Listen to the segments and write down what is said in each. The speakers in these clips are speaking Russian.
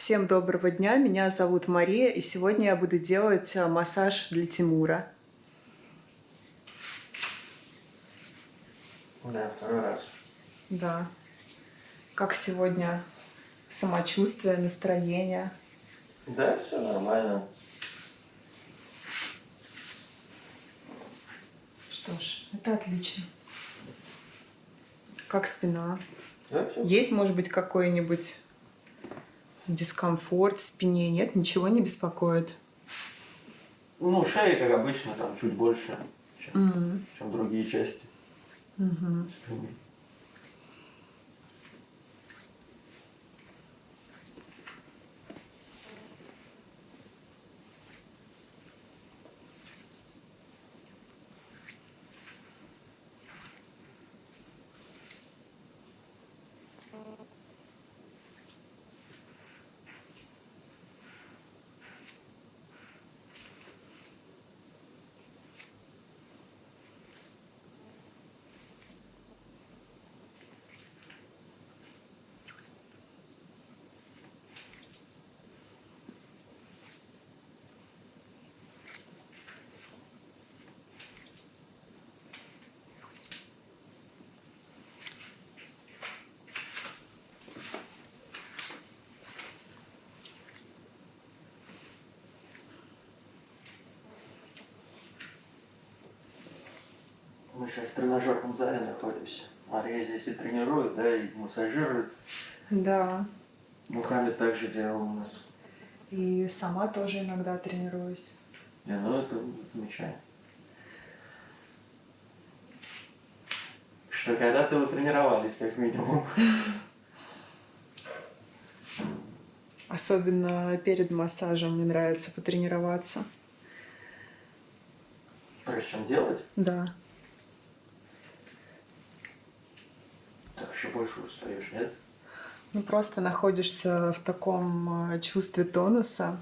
Всем доброго дня, меня зовут Мария, и сегодня я буду делать массаж для Тимура. Да, второй раз. Да. Как сегодня самочувствие, настроение? Да, все нормально. Что ж, это отлично. Как спина? Да, все. Есть, может быть, какой-нибудь дискомфорт в спине? Нет, ничего не беспокоит? Ну, шея, как обычно, там чуть больше, чем другие части спины. Мы сейчас в тренажерном зале находимся. Мария здесь и тренирует, да, и массажирует. Да. Мухаммед также делал у нас. И сама тоже иногда тренируюсь. Ну это замечательно. Что когда-то вы тренировались, как минимум. Особенно перед массажем мне нравится потренироваться. Прежде чем делать, Да. так еще больше устаешь, нет? Ну, просто находишься в таком чувстве тонуса.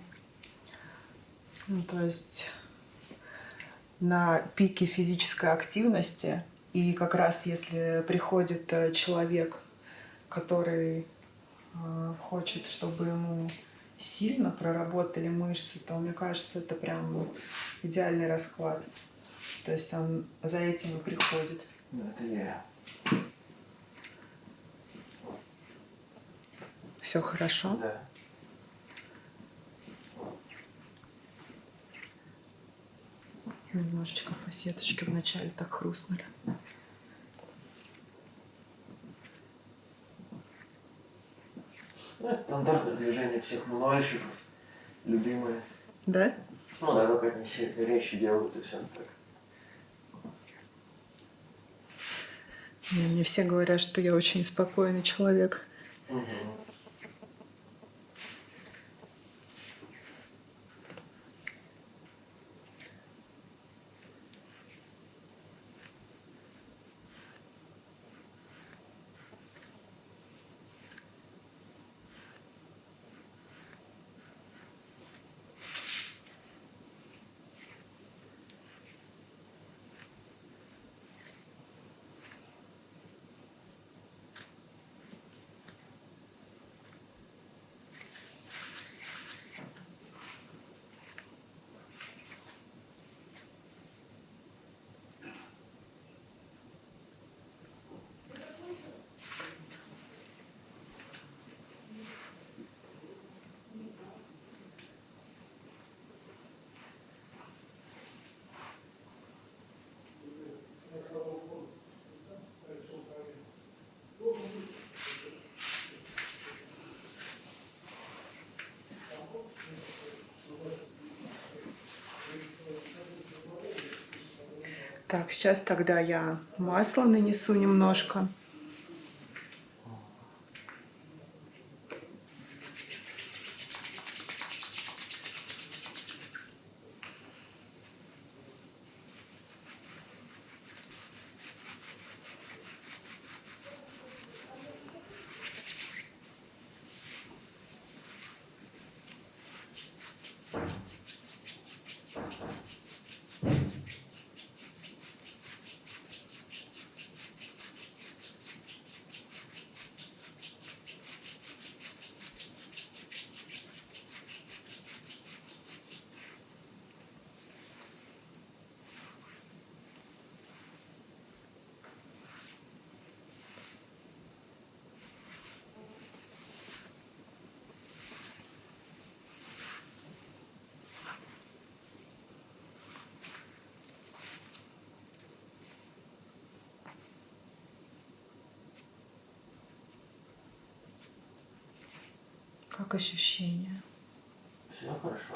Ну, то есть на пике физической активности. И как раз если приходит человек, который хочет, чтобы ему сильно проработали мышцы, то, мне кажется, это прям идеальный расклад. То есть он за этим и приходит. Ну, это я. Все хорошо? Да. Немножечко фасеточки вначале так хрустнули. Ну, это стандартное движение всех мануальщиков, любимые. Да? Ну да, только они все резче делают и все так. Мне все говорят, что я очень спокойный человек. Угу. Так, сейчас тогда я масло нанесу немножко. Как ощущения? Все хорошо.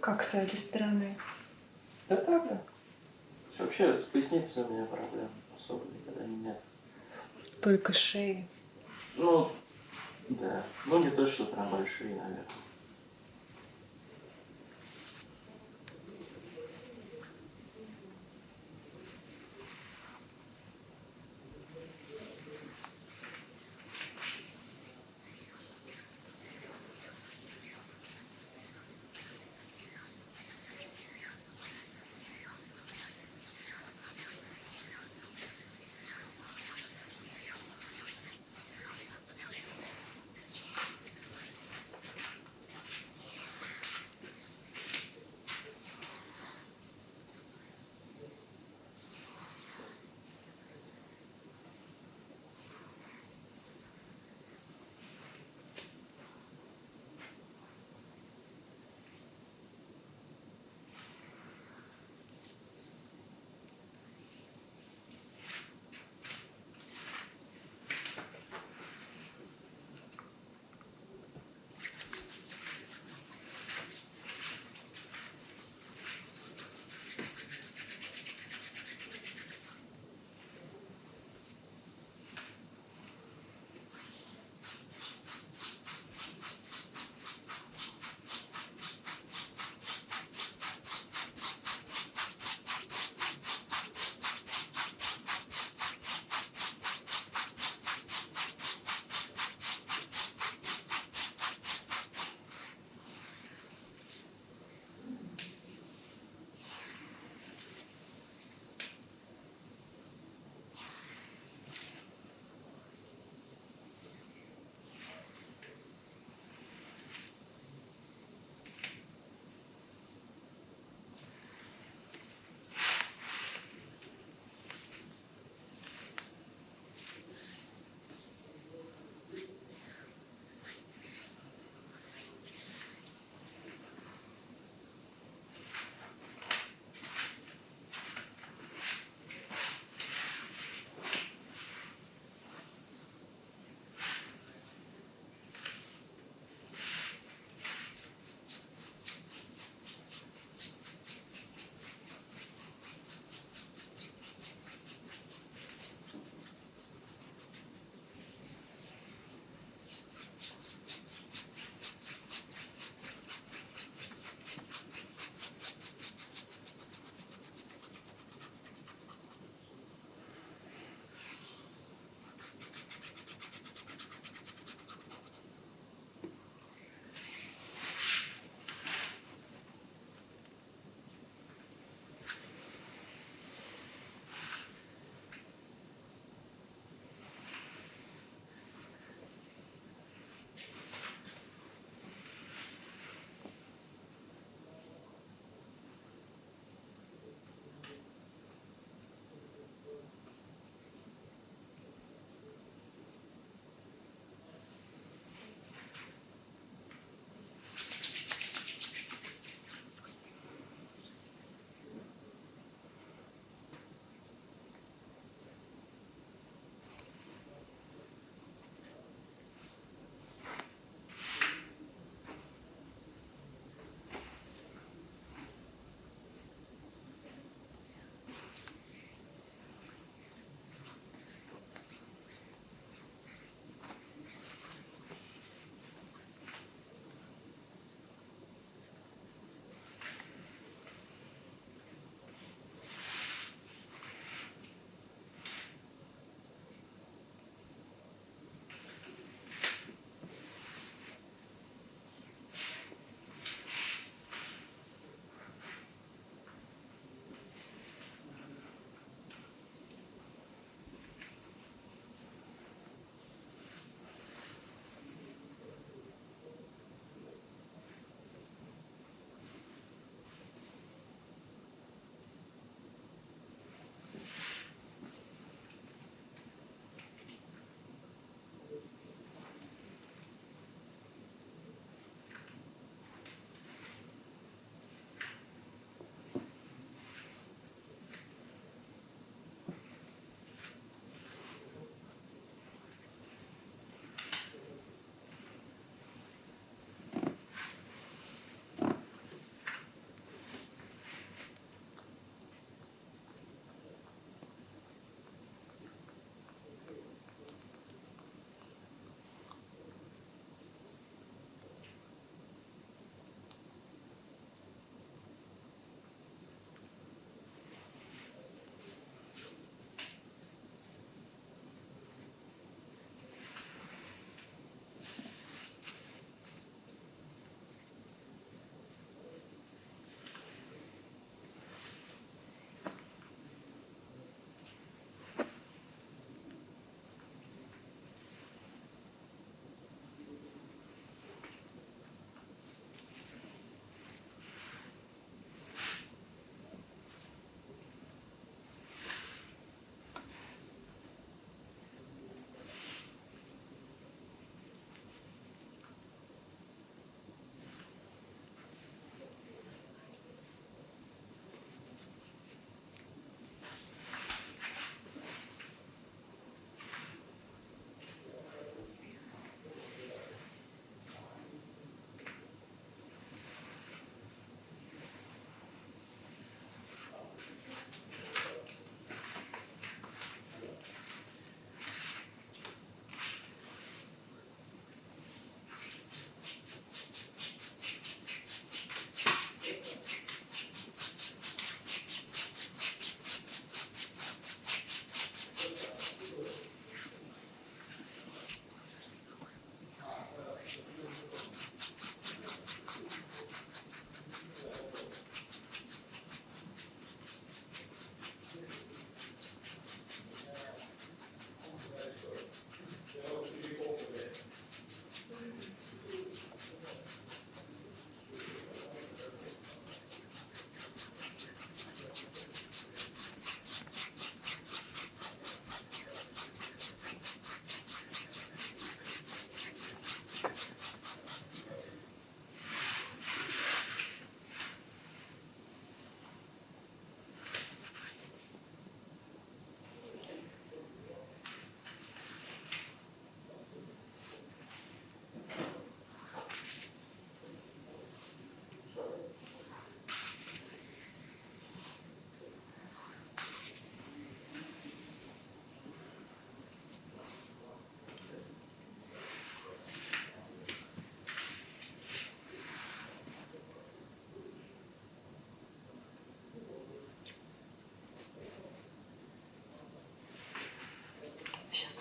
Как с этой стороны? Да так, да. Вообще с поясницей у меня проблем особо никогда нет. Только шеи. Ну, да. Ну, не то, что прям большие, наверное.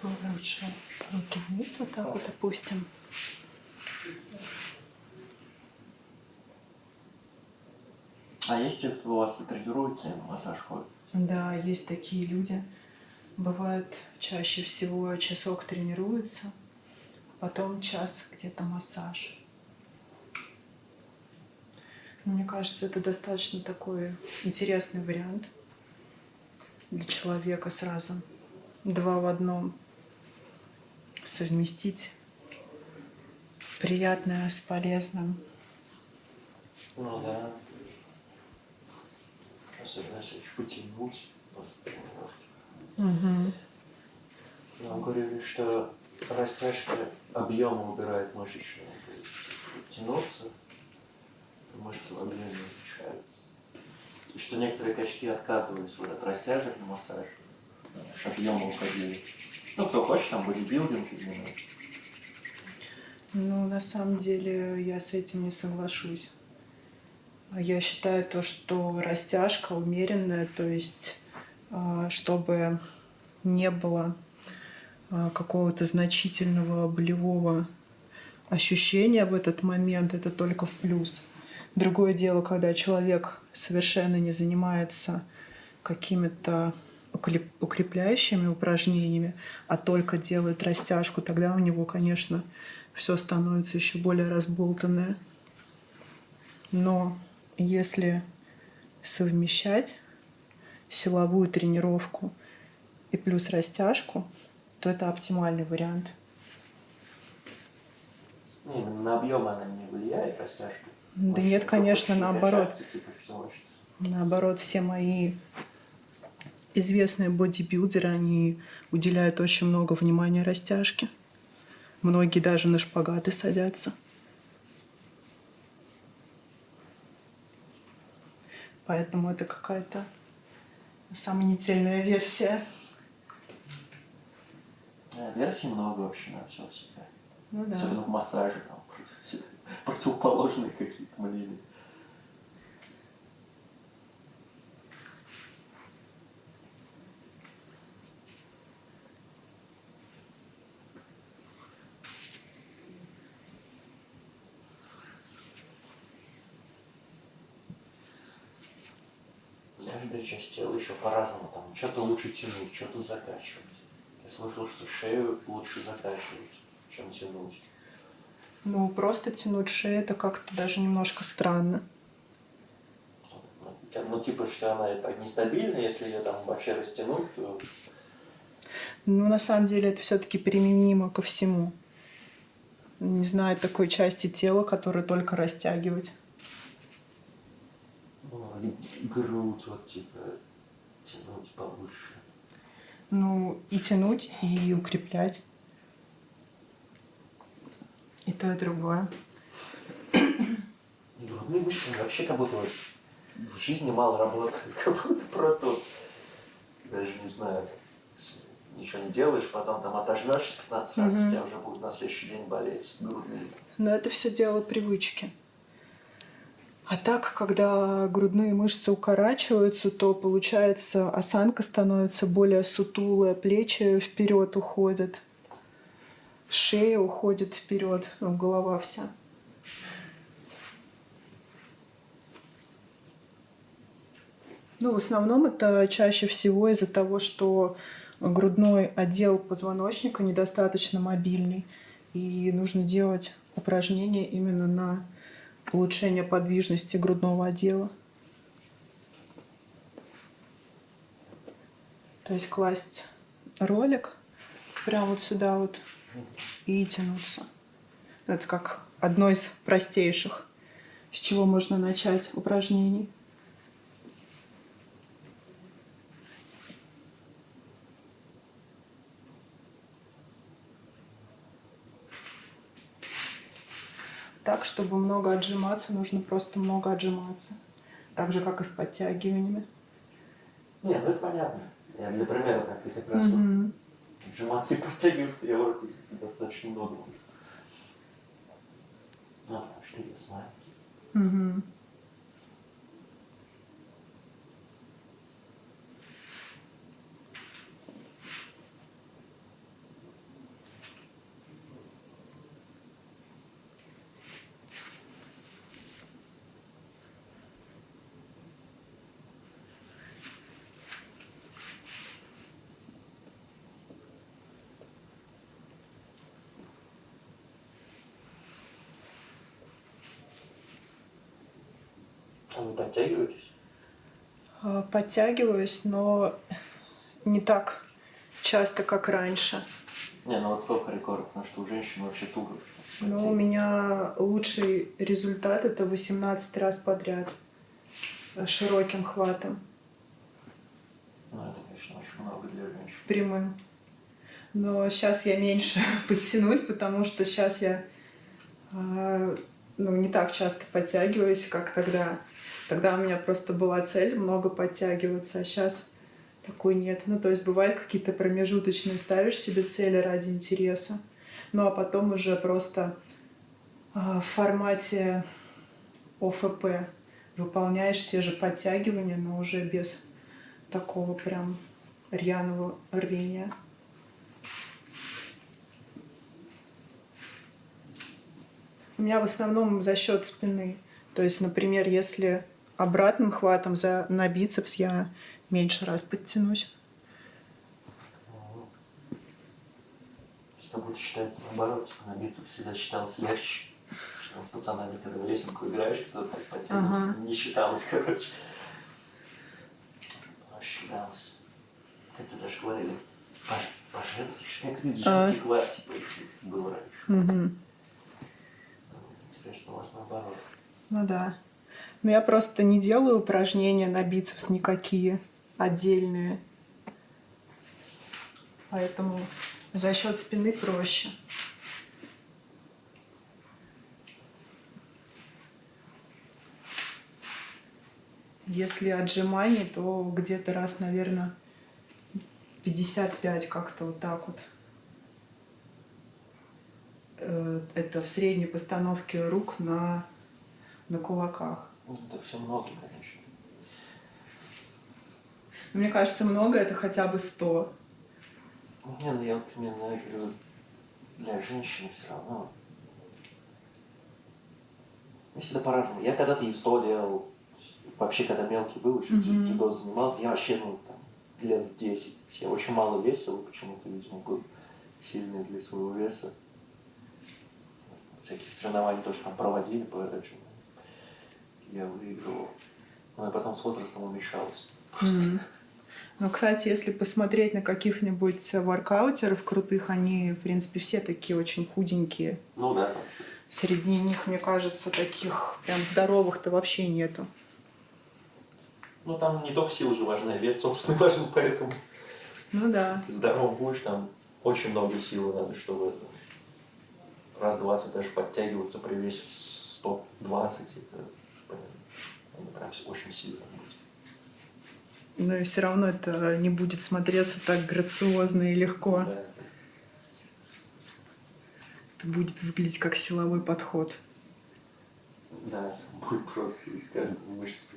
Лучше руки вниз, вот так вот опустим. А есть те, кто у вас тренируется, и на массаж ходит? Да, есть такие люди. Бывает, чаще всего часок тренируется, потом час где-то массаж. Мне кажется, это достаточно такой интересный вариант для человека сразу. Два в одном. Совместить приятное с полезным. Ну да. Особенно если чуть потянуть после тренировки. Угу. Нам говорили, что растяжка объема убирает мышечные. То есть, если тянуться, то мышцы в объеме уменьшаются. И что некоторые качки отказывались вот от растяжек на массаж, чтобы объемы уходили. Ну, кто хочет, там бодибилдинг именно. Ну, на самом деле, я с этим не соглашусь. Я считаю то, что растяжка умеренная, то есть чтобы не было какого-то значительного болевого ощущения в этот момент, это только в плюс. Другое дело, когда человек совершенно не занимается какими-то укрепляющими упражнениями, а только делает растяжку, тогда у него, конечно, все становится еще более разболтанное. Но если совмещать силовую тренировку и плюс растяжку, то это оптимальный вариант. Не, именно на объем она не влияет, растяжка. Да нет, конечно, наоборот. Типа, что Наоборот, все мои известные бодибилдеры, они уделяют очень много внимания растяжке. Многие даже на шпагаты садятся. Поэтому это какая-то сомнительная версия. версий много вообще на все всегда. Ну да. Особенно в массаже там противоположные какие-то мнения. Каждая часть тела еще по-разному. Там что-то лучше тянуть, что-то закачивать. Я слышал, что шею лучше закачивать, чем тянуть. Ну, просто тянуть шею — это как-то даже немножко странно. Ну, типа, что она и так нестабильна, если ее там вообще растянуть, то... Ну, на самом деле, это все-таки применимо ко всему. Не знаю такой части тела, которую только растягивать. Ну, грудь вот, типа, тянуть повыше. Ну, и тянуть, и укреплять. И то, и другое. И грудные мышцы вообще как будто вот в жизни мало работают. Как будто просто вот, даже не знаю, ничего не делаешь, потом там отожмешься 15 раз, у тебя уже будет на следующий день болеть грудные. Но это все дело привычки. А так, когда грудные мышцы укорачиваются, то получается осанка становится более сутулая, плечи вперед уходят, шея уходит вперед, голова вся. Ну, в основном это чаще всего из-за того, что грудной отдел позвоночника недостаточно мобильный, и нужно делать упражнения именно на улучшение подвижности грудного отдела. То есть класть ролик прямо вот сюда вот и тянуться. Это как одно из простейших, с чего можно начать упражнений. Так, чтобы много отжиматься, нужно просто много отжиматься. Так же, как и с подтягиваниями. Не, ну это понятно. Я для примера так, ты как раз отжиматься и подтягиваться я вроде достаточно много. Ну, потому что вес маленький. А вы подтягиваетесь? Подтягиваюсь, но не так часто, как раньше. Не, ну вот сколько рекорд? Потому что у женщин вообще туго. Но у меня лучший результат — это 18 раз подряд широким хватом, Ну, это, конечно, очень много для женщин. прямым. Но сейчас я меньше подтянусь, потому что сейчас я не так часто подтягиваюсь, как тогда. Тогда у меня просто была цель много подтягиваться, а сейчас такой нет. Ну, то есть бывают какие-то промежуточные, ставишь себе цели ради интереса, ну а потом уже просто в формате ОФП выполняешь те же подтягивания, но уже без такого прям рьяного рвения. У меня в основном за счет спины. То есть, например, если обратным хватом на бицепс, я меньше раз подтянусь. Что будет считаться наоборот, типа на бицепс всегда считался легче. Что с пацанами, когда в лесенку играешь, кто-то так подтянулся, не считалось, короче. Но считалось. Как ты даже говорили, по-женски, как физический хват, типа, был раньше. Интересно, у вас наоборот. Ну да. Но я просто не делаю упражнения на бицепс никакие отдельные. Поэтому за счет спины проще. Если отжиманий, то где-то раз, наверное, 55 как-то вот так вот. Это в средней постановке рук на кулаках. Это все много, конечно. Мне кажется, много — это хотя бы 100. Не, ну я вот именно говорю, для женщин все равно. Я всегда по-разному. Я когда-то и 100 делал. Вообще, когда мелкий был, еще дзюдо занимался, я вообще, лет 10. Я очень мало весил, почему-то, видимо, был сильный для своего веса. Всякие соревнования тоже там проводили по этому. Я выигрывал. Но потом с возрастом уменьшалось. Просто. Ну, кстати, если посмотреть на каких-нибудь воркаутеров крутых, они, в принципе, все такие очень худенькие. Ну да. Среди них, мне кажется, таких прям здоровых-то вообще нету. Ну, там не только сила же важна, вес, собственно, важен, поэтому... Ну да. Если здоровым будешь, там очень много силы надо, чтобы раз 20 даже подтягиваться при весе 120, это прям очень сильно будет. Но и все равно это не будет смотреться так грациозно и легко. Да. Это будет выглядеть как силовой подход. Да, будет просто каждая мышца.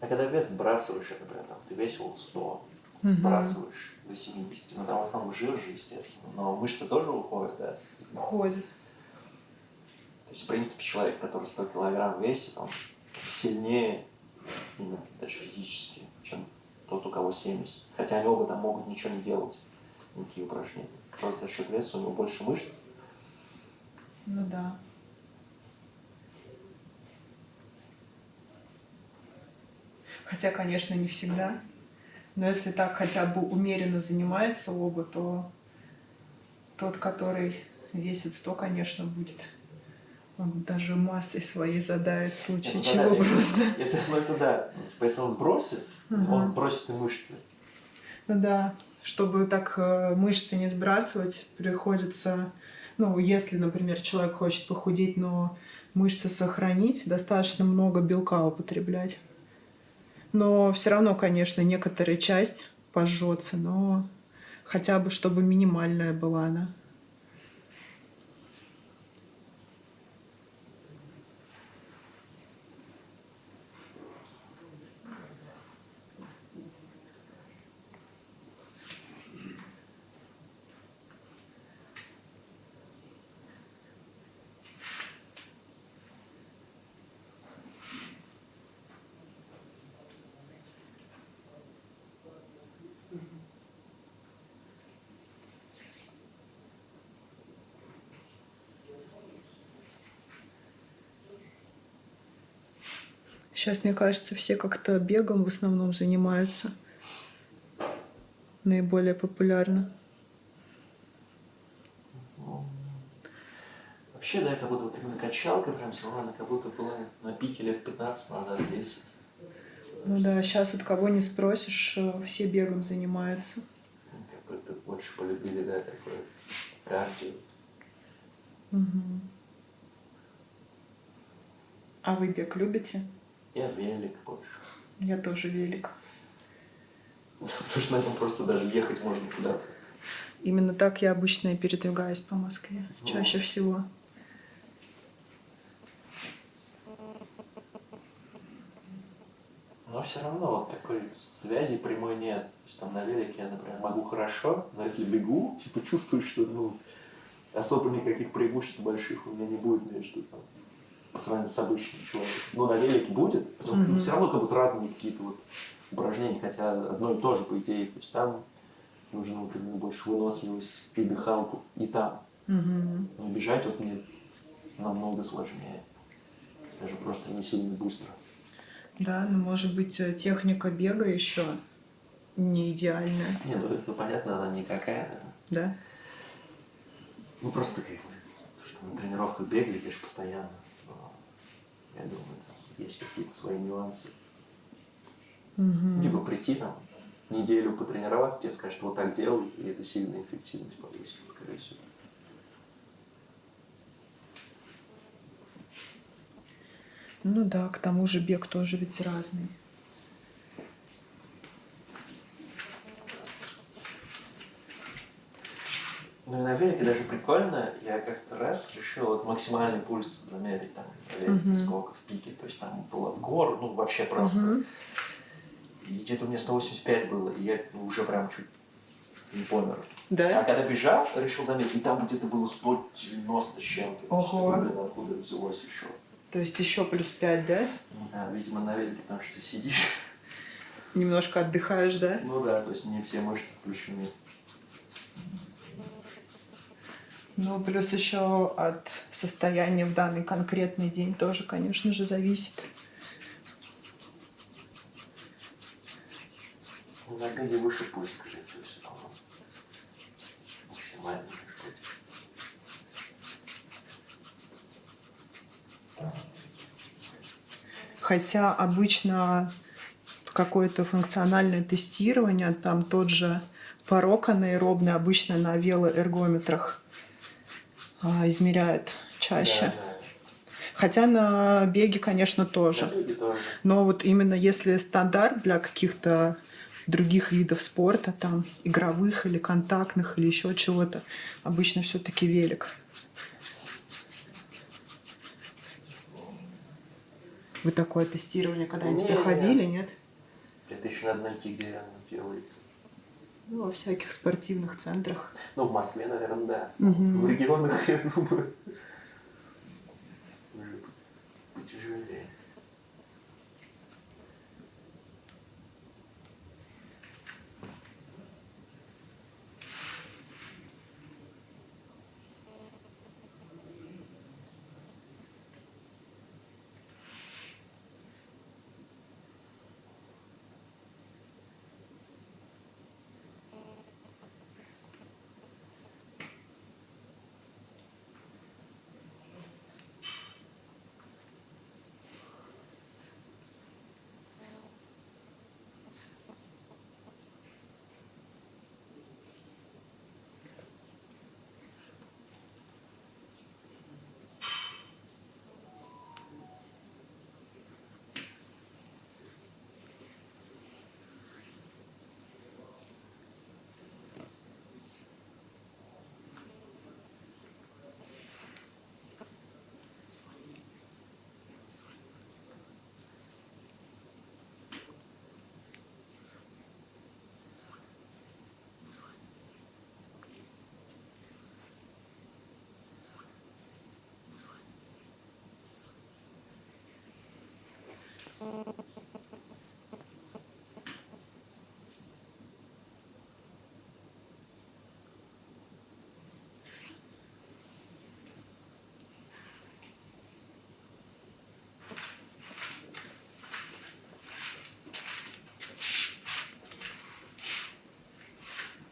А когда вес сбрасываешь, например, там, ты весил 100, сбрасываешь до 70, ну там в основном жир же, естественно, но мышцы тоже уходят, да? Уходит. То есть, в принципе, человек, который 100 килограмм весит, он сильнее, именно даже физически, чем тот, у кого 70. Хотя они оба там могут ничего не делать, никакие упражнения. Просто за счет веса у него больше мышц. Ну да. Хотя, конечно, не всегда. Но если так хотя бы умеренно занимается оба, то тот, который весит 100, конечно, будет. Он даже массой своей задает в случае чего просто. Если это да, если он сбросит, он сбросит и мышцы. Ну да, чтобы так мышцы не сбрасывать, приходится, если, например, человек хочет похудеть, но мышцы сохранить, достаточно много белка употреблять. Но все равно, конечно, некоторая часть пожжется, но хотя бы чтобы минимальная была она. Сейчас, мне кажется, все как-то бегом в основном занимаются. Наиболее популярно. Ну, вообще, да, как будто вот именно качалка прям все равно, как будто была на пике лет 15 назад, 10. Ну да, сейчас вот кого не спросишь, все бегом занимаются. Как будто больше полюбили, да, такое кардио. Мгм. А вы бег любите? Я велик больше. Я тоже велик. Потому что на этом просто даже ехать можно куда-то. Именно так я обычно и передвигаюсь по Москве. Чаще всего. Но все равно вот такой связи прямой нет. То есть там на велике я, например, могу хорошо, но если бегу, типа чувствую, что ну, особо никаких преимуществ больших у меня не будет между там, по сравнению с обычным человеком. Но на велике будет, потому все равно как будто разные какие-то вот упражнения, хотя одно и то же, по идее. То есть там нужно вот именно больше выносливость и дыхалку, и там. Но бежать вот мне намного сложнее. Даже просто не сильно быстро. Да, но может быть техника бега еще не идеальная, Не, ну это понятно, она никакая, да. да? Ну просто как бы, то, что на тренировках бегали, конечно, постоянно. Но я думаю, там есть какие-то свои нюансы. Либо прийти там, неделю потренироваться, тебе скажут, вот так делай, и это сильно эффективность повысит, скорее всего. Ну да, к тому же бег тоже ведь разный. Ну и на велике даже прикольно, я как-то раз решил вот максимальный пульс замерить там на велике, сколько в пике, то есть там было в гору, ну вообще просто. И где-то у меня 185 было, и я уже прям чуть не помер. Да? А когда бежал, решил заметить, и там где-то было 190 с чем-то. Ого. Блин, откуда взялось еще. То есть еще плюс 5, да? Да, видимо, на велике, потому что ты сидишь. Немножко отдыхаешь, да? Ну да, то есть не все мышцы включены. Ну, плюс еще от состояния в данный конкретный день тоже, конечно же, зависит. На беге выше пульс, скорее всего. Максимально может быть. Хотя обычно какое-то функциональное тестирование, там тот же порог анаэробный обычно на велоэргометрах измеряет чаще. Да, да. Хотя на беге, конечно, тоже. На беге тоже. Но вот именно если стандарт для каких-то других видов спорта, там игровых или контактных или еще чего-то, обычно все-таки велик. Вы такое тестирование когда-нибудь Не, проходили, нет? Это еще надо найти, где оно делается. Ну, во всяких спортивных центрах. Ну, в Москве, наверное, да. В регионах, я думаю, уже потяжелее.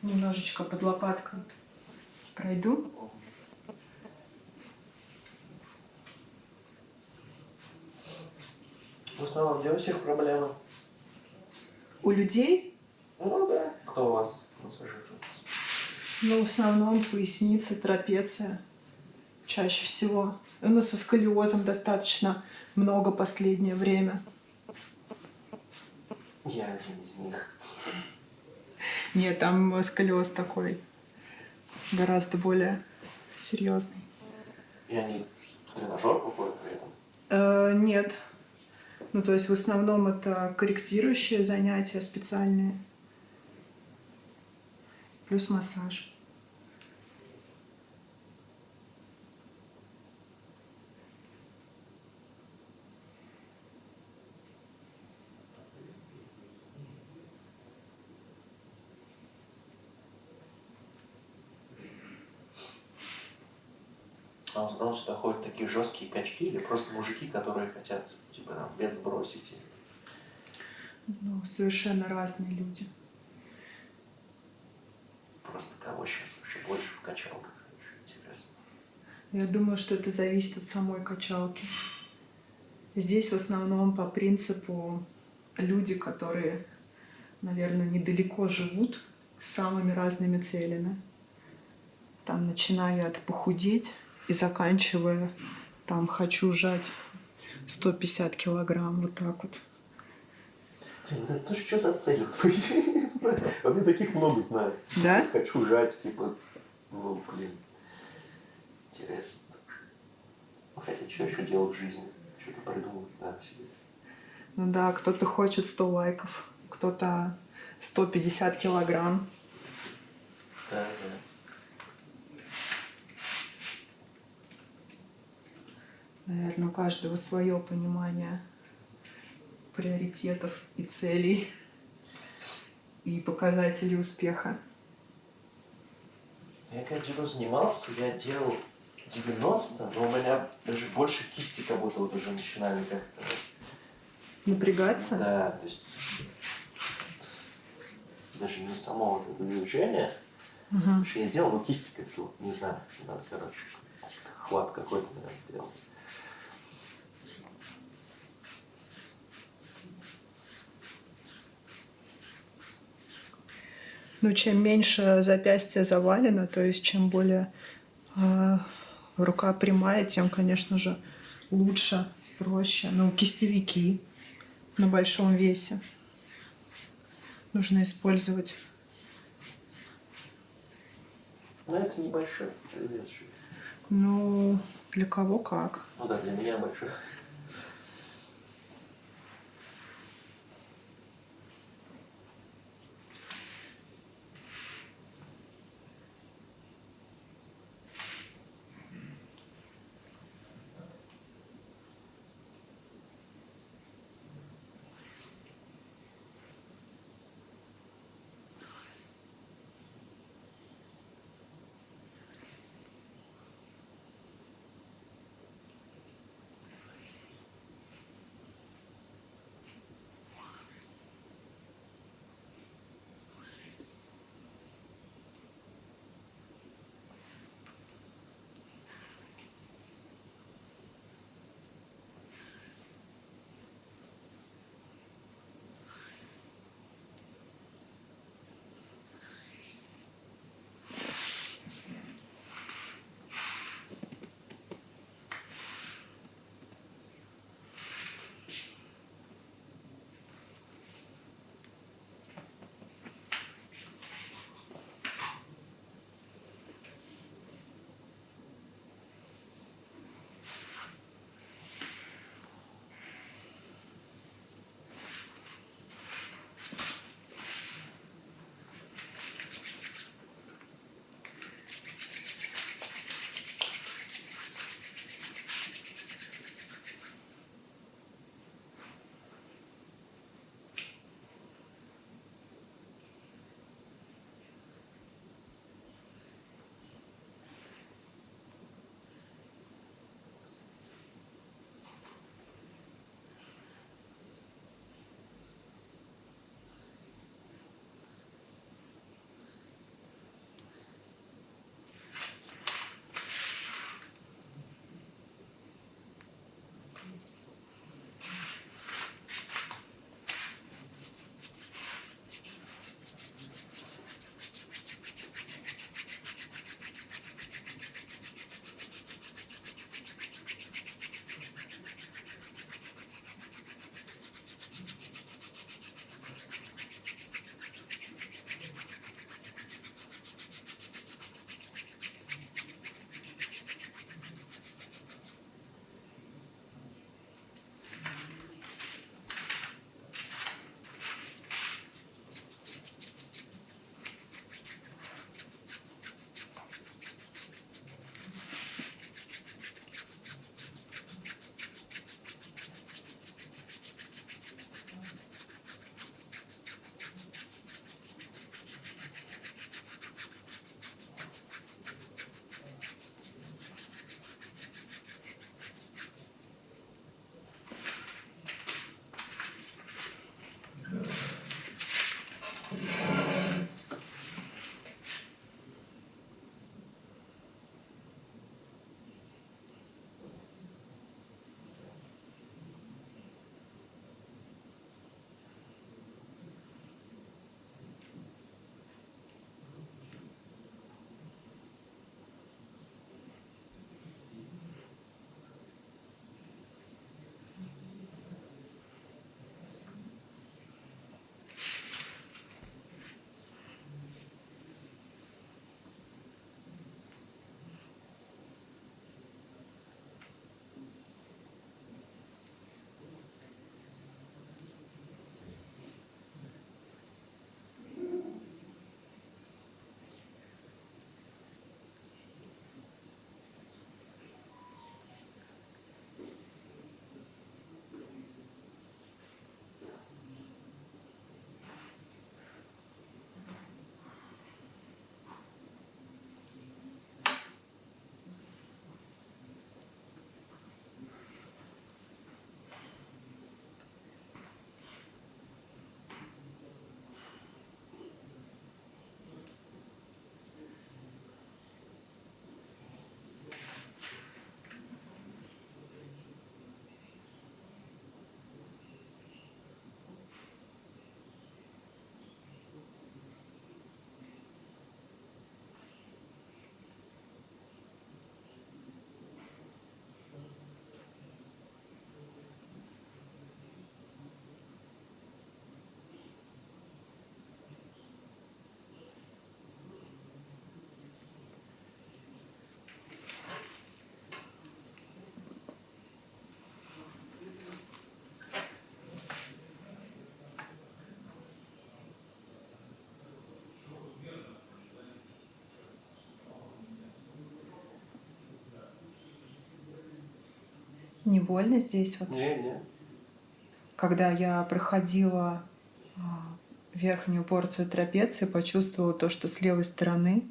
Немножечко под лопаткой пройду. В основном, где у всех проблемы? У людей, Ну да. Кто у вас массажирует? ну, в основном поясница, трапеция чаще всего. Ну, со сколиозом достаточно много последнее время. Я один из них. Нет, там сколиоз такой гораздо более серьезный. И они в тренажер походят при этом. Нет. Ну, то есть в основном это корректирующие занятия специальные. Плюс массаж. А в основном сюда ходят такие жесткие качки или просто мужики, которые хотят, типа, там, вес сбросить. Ну, совершенно разные люди. Просто кого сейчас вообще больше в качалках? Очень интересно. Я думаю, что это зависит от самой качалки. Здесь в основном по принципу люди, которые, наверное, недалеко живут с самыми разными целями. Там, начиная от похудеть и заканчивая, там, хочу сжать 150 килограмм, вот так вот. Блин, это что за цель? Вот я таких много знаю. Да? Хочу жать, типа, ну, блин, интересно. Ну, хотя, что еще делать в жизни? Что-то придумать надо себе. Ну да, кто-то хочет 100 лайков, кто-то 150 килограмм. Да, да. Наверное, у каждого свое понимание приоритетов и целей и показателей успеха. Я когда дзюдо занимался, я делал 90, но у меня даже больше кисти как будто вот уже начинали как-то... Напрягаться? Да, то есть даже не само вот это движение, потому что я сделал, но кисти как-то, вот, не знаю, надо, короче, хват какой-то, наверное, делать. Ну, чем меньше запястье завалено, то есть чем более рука прямая, тем, конечно же, лучше, проще. Ну, кистевики на большом весе нужно использовать. Но это небольшой вес же. Ну, для кого как. Ну да, для меня большой. Не больно здесь вот? Не. Когда я проходила верхнюю порцию трапеции, почувствовала то, что с левой стороны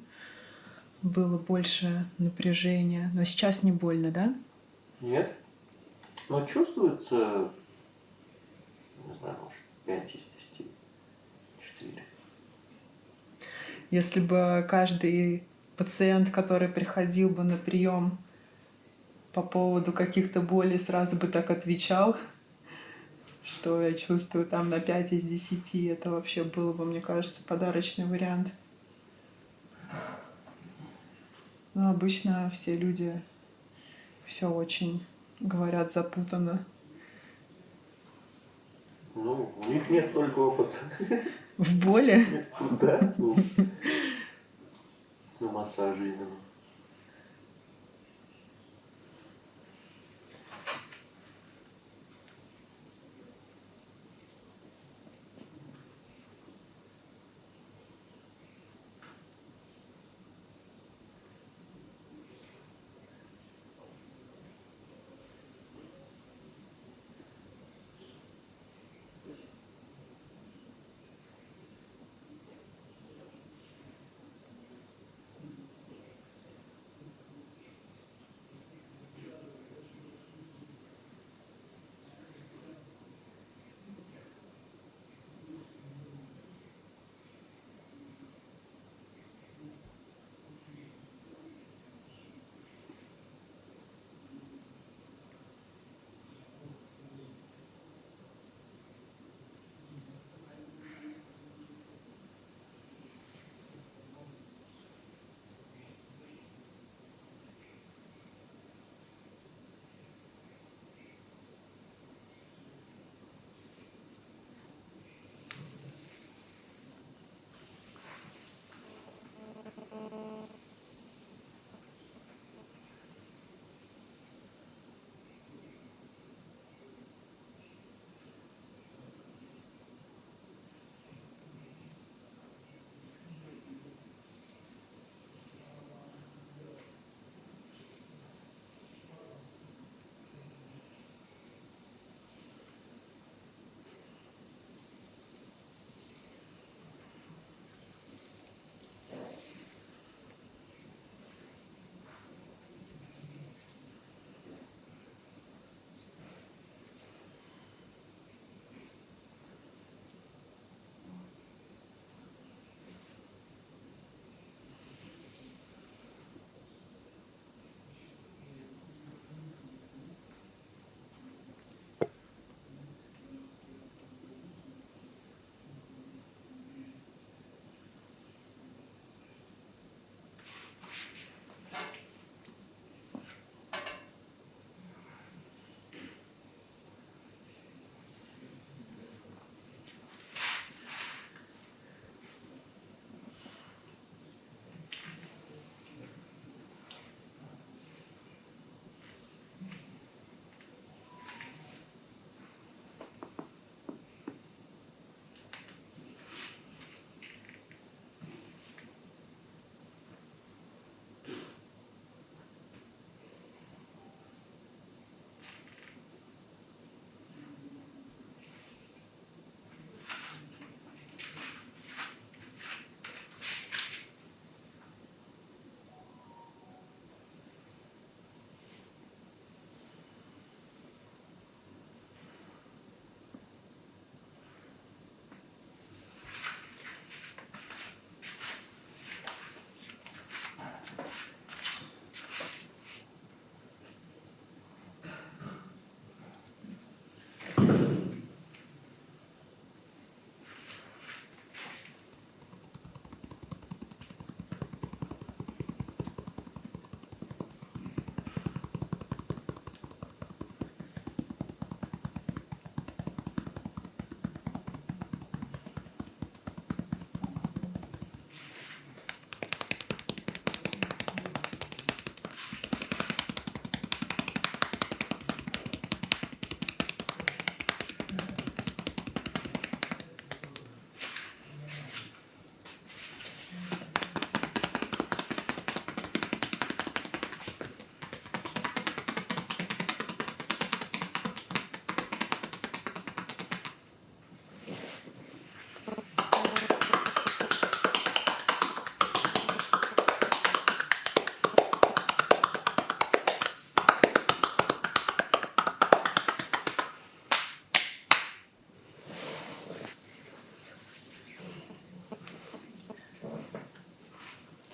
было больше напряжения. Но сейчас не больно, да? Нет. Но чувствуется, не знаю, может, 5 из 10. 4. Если бы каждый пациент, который приходил бы на прием по поводу каких-то болей, сразу бы так отвечал, что я чувствую там на 5 из 10, это вообще было бы, мне кажется, подарочный вариант. Но обычно все люди все очень говорят запутанно. Ну, у них нет столько опыта. В боли? Да? Ну, на массаже именно.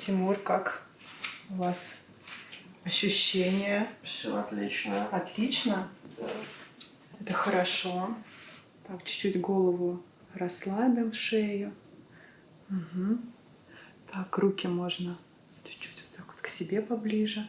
Тимур, как у вас ощущения? Все отлично. Отлично? Да. Это хорошо. Так, чуть-чуть голову расслабил, шею. Мгм. Так, руки можно чуть-чуть вот так вот к себе поближе.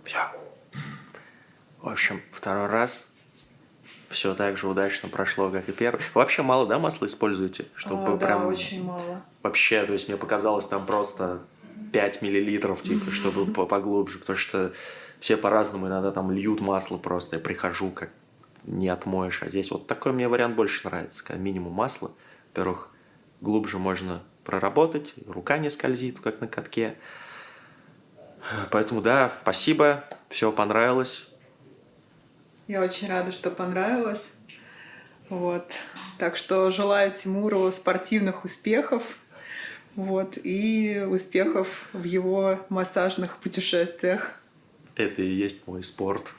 Все. В общем, второй раз все так же удачно прошло, как и первый. Вообще мало, да, масла используете? Чтобы Да, прям очень мало. вообще, то есть мне показалось там просто 5 миллилитров, типа, чтобы поглубже, потому что все по-разному иногда там льют масло просто, я прихожу, как не отмоешь, а здесь вот такой мне вариант больше нравится, когда минимум масла, во-первых, глубже можно проработать, рука не скользит, как на катке, поэтому да, спасибо, все понравилось. Я очень рада, что понравилось. Вот. Так что желаю Тимуру спортивных успехов. Вот, и успехов в его массажных путешествиях. Это и есть мой спорт.